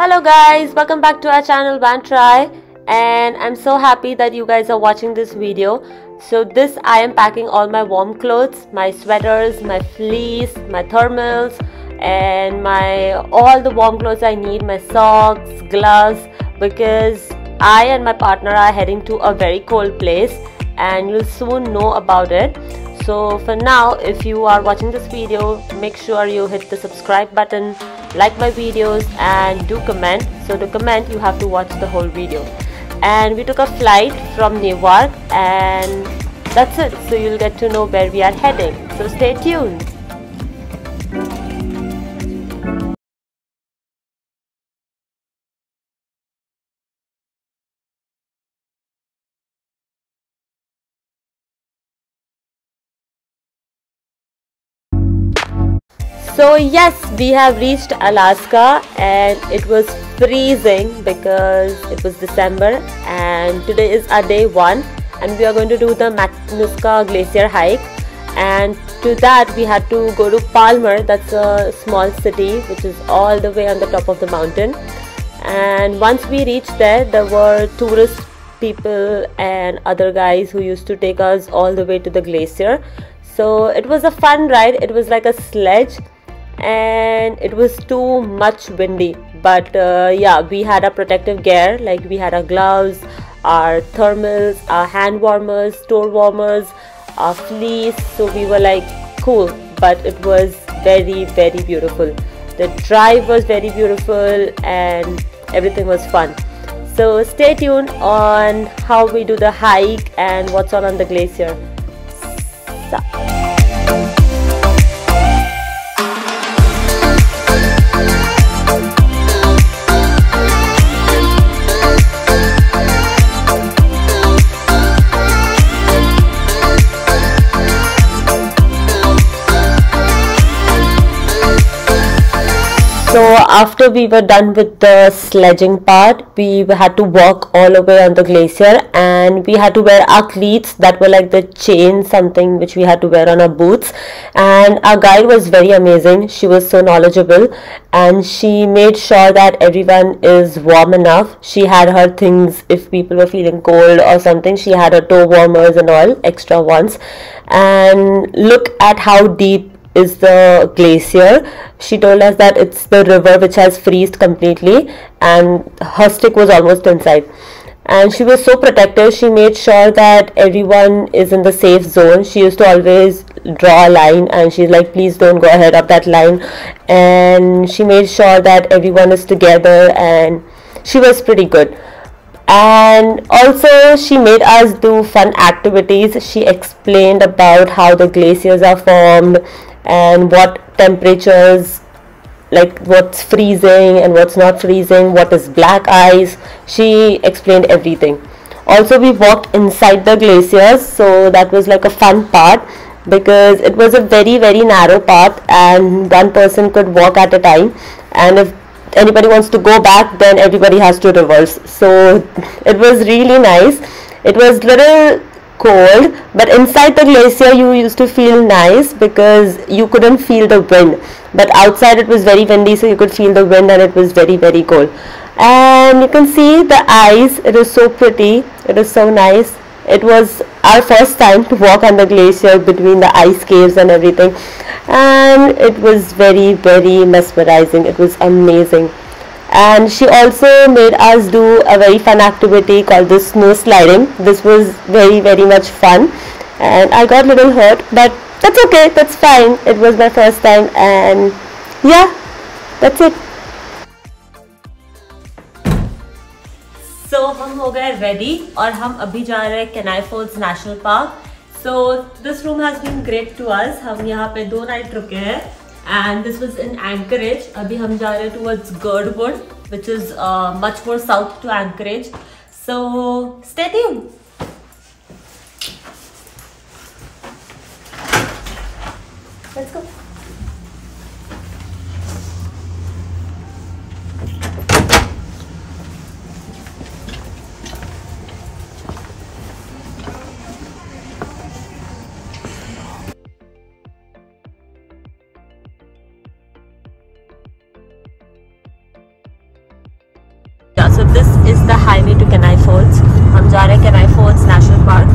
Hello guys, welcome back to our channel Bantry, and I'm so happy that you guys are watching this video. So I am packing all my warm clothes, my sweaters, my fleece, my thermals, and all the warm clothes I need, my socks, gloves, because I and my partner are heading to a very cold place and you'll soon know about it. So for now, if you are watching this video, make sure you hit the subscribe button, like my videos, and do comment. So to comment, you have to watch the whole video. And we took a flight from Newark, and that's it. So you'll get to know where we are heading. So stay tuned. So yes, we have reached Alaska and it was freezing because it was December, and today is our day 1 and we are going to do the Matanuska Glacier hike. And to that we had to go to Palmer. That's a small city which is all the way on the top of the mountain. And once we reached there were tourist people and other guys who used to take us all the way to the glacier. So it was a fun ride. It was like a sledge and it was too much windy, but yeah, we had our protective gear, like we had our gloves, our thermals, our hand warmers, toe warmers, our fleece. So we were like cool, but it was very beautiful. The drive was very beautiful and everything was fun. So stay tuned on how we do the hike and what's on the glacier. So after we were done with the sledging part, we had to walk all the way on the glacier, and we had to wear our cleats that were like the chain something which we had to wear on our boots. And our guide was very amazing. She was so knowledgeable and she made sure that everyone is warm enough. She had her things if people were feeling cold or something. She had her toe warmers and all extra ones. And look at how deep is the glacier. She told us that it's the river which has freezed completely and her stick was almost inside. And she was so protective. She made sure that everyone is in the safe zone. She used to always draw a line and she's like, please don't go ahead of that line. And she made sure that everyone is together, and she was pretty good. And also she made us do fun activities. She explained about how the glaciers are formed and what temperatures, like what's freezing and what's not freezing, what is black ice. She explained everything. Also we walked inside the glaciers, so that was like a fun part because it was a very narrow path and one person could walk at a time, and if anybody wants to go back, then everybody has to reverse. So it was really nice. It was little cold, but inside the glacier you used to feel nice because you couldn't feel the wind, but outside it was very windy, so you could feel the wind and it was very cold. And you can see the ice. It is so pretty. It is so nice. It was our first time to walk on the glacier between the ice caves and everything, and it was very mesmerizing. It was amazing. And she also made us do a very fun activity called the snow sliding. This was very much fun, and I got a little hurt, but that's okay, that's fine. It was my first time, and yeah, that's it. So हम हो गए ready और हम अभी जा रहे हैं Kenai Falls National Park. So this room has been great to us. हम यहाँ पे 2 night रुके हैं. And this was in Anchorage. अभी हम जा रहे हैं towards Girdwood, which is much more south to Anchorage. So stay tuned. Let's go. highway to Kenai Falls. हम जा रहे हैं Kenai Falls National Park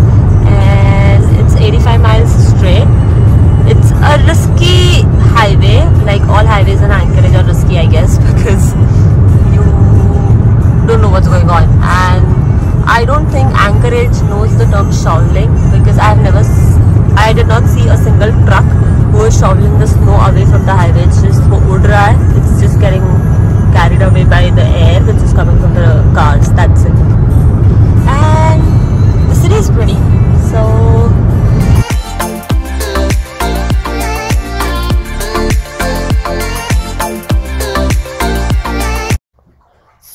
and it's 85 miles straight. It's a risky highway, like all highways in Anchorage are risky, I guess, because you don't know what's going on. And I don't think Anchorage knows the term shoveling, because I did not see a single truck who is shoveling the snow away from the highway. It's just ud raha hai. It's just getting carried away by the air which is coming from the cars. That's it. And the city is pretty.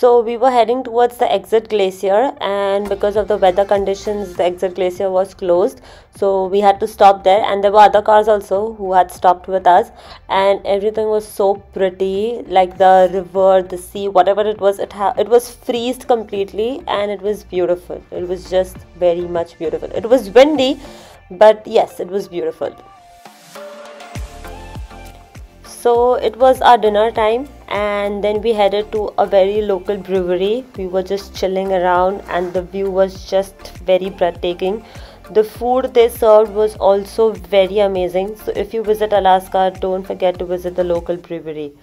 So we were heading towards the exit glacier, and because of the weather conditions the exit glacier was closed, so we had to stop there. And there were other cars also who had stopped with us, and everything was so pretty, like the river, the sea, whatever it was, it was freezed completely, and it was beautiful. It was just very much beautiful. It was windy, but yes, it was beautiful. So it was our dinner time, and then we headed to a very local brewery. We were just chilling around and the view was just very breathtaking. The food they served was also very amazing. So if you visit Alaska, don't forget to visit the local brewery.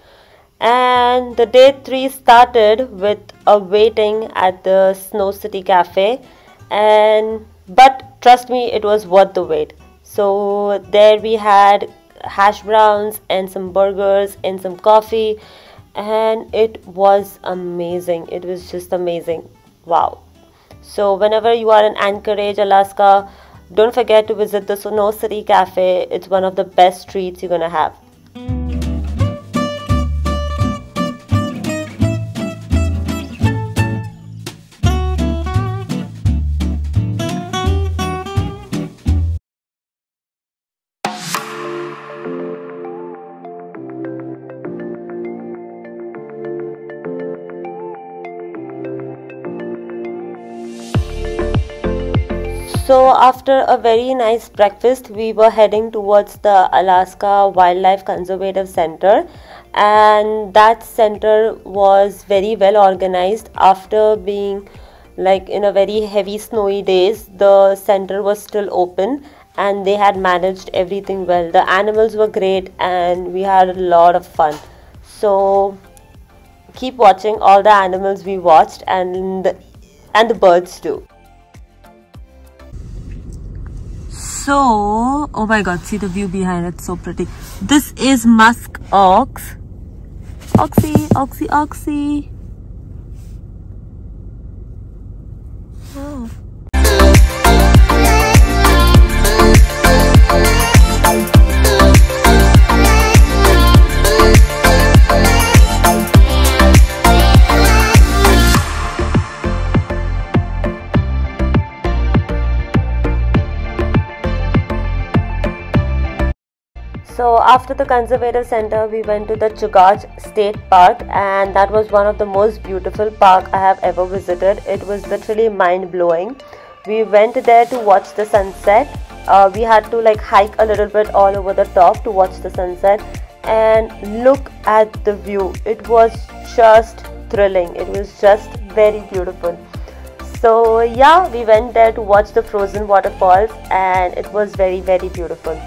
And the day 3 started with a waiting at the Snow City Cafe, but trust me, it was worth the wait. So there we had hash browns and some burgers and some coffee, and it was amazing. It was just amazing. Wow. So whenever you are in Anchorage, Alaska, don't forget to visit the Snow City Cafe. It's one of the best treats you're gonna have. So after a very nice breakfast, we were heading towards the Alaska Wildlife Conservative Center, and that center was very well organized. After being like in a very heavy snowy days, the center was still open and they had managed everything well. The animals were great and we had a lot of fun. So keep watching all the animals we watched, and the birds too. So, oh my god, see the view behind it, so pretty. This is musk ox. Oxy. Oh. So after the conservative center, we went to the Chugach State Park, and that was one of the most beautiful park I have ever visited. It was literally mind-blowing. We went there to watch the sunset. We had to like hike a little bit all over the top to watch the sunset, and look at the view. It was just thrilling. It was just very beautiful. So yeah, we went there to watch the frozen waterfalls, and it was very, very beautiful.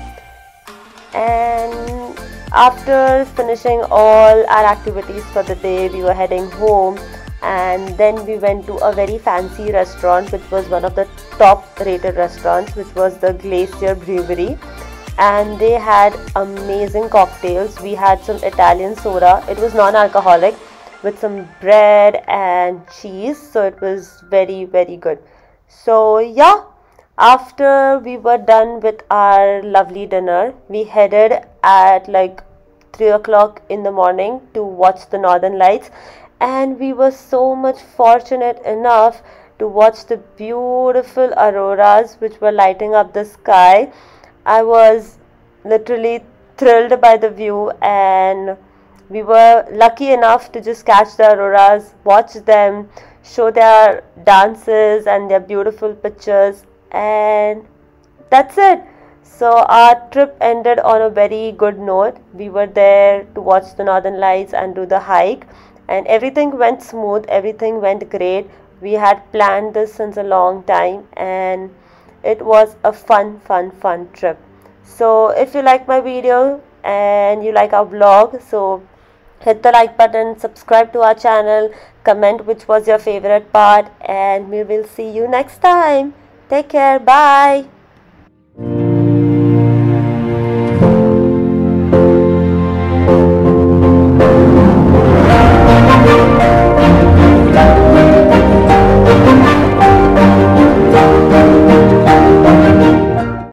And after finishing all our activities for the day, we were heading home, and then we went to a very fancy restaurant, which was one of the top rated restaurants, which was the Glacier Brewery, and they had amazing cocktails. We had some Italian soda. It was non-alcoholic with some bread and cheese, so it was very, very good. So yeah, after we were done with our lovely dinner, we headed at like 3 o'clock in the morning to watch the Northern Lights, and we were so much fortunate enough to watch the beautiful auroras which were lighting up the sky. I was literally thrilled by the view, and we were lucky enough to just catch the auroras, watch them, show their dances and their beautiful pictures, and that's it. So our trip ended on a very good note. We were there to watch the Northern Lights and do the hike, and everything went smooth, everything went great. We had planned this since a long time, and it was a fun trip. So if you like my video and you like our vlog, so hit the like button, subscribe to our channel, comment which was your favorite part, and we will see you next time. Take care. Bye.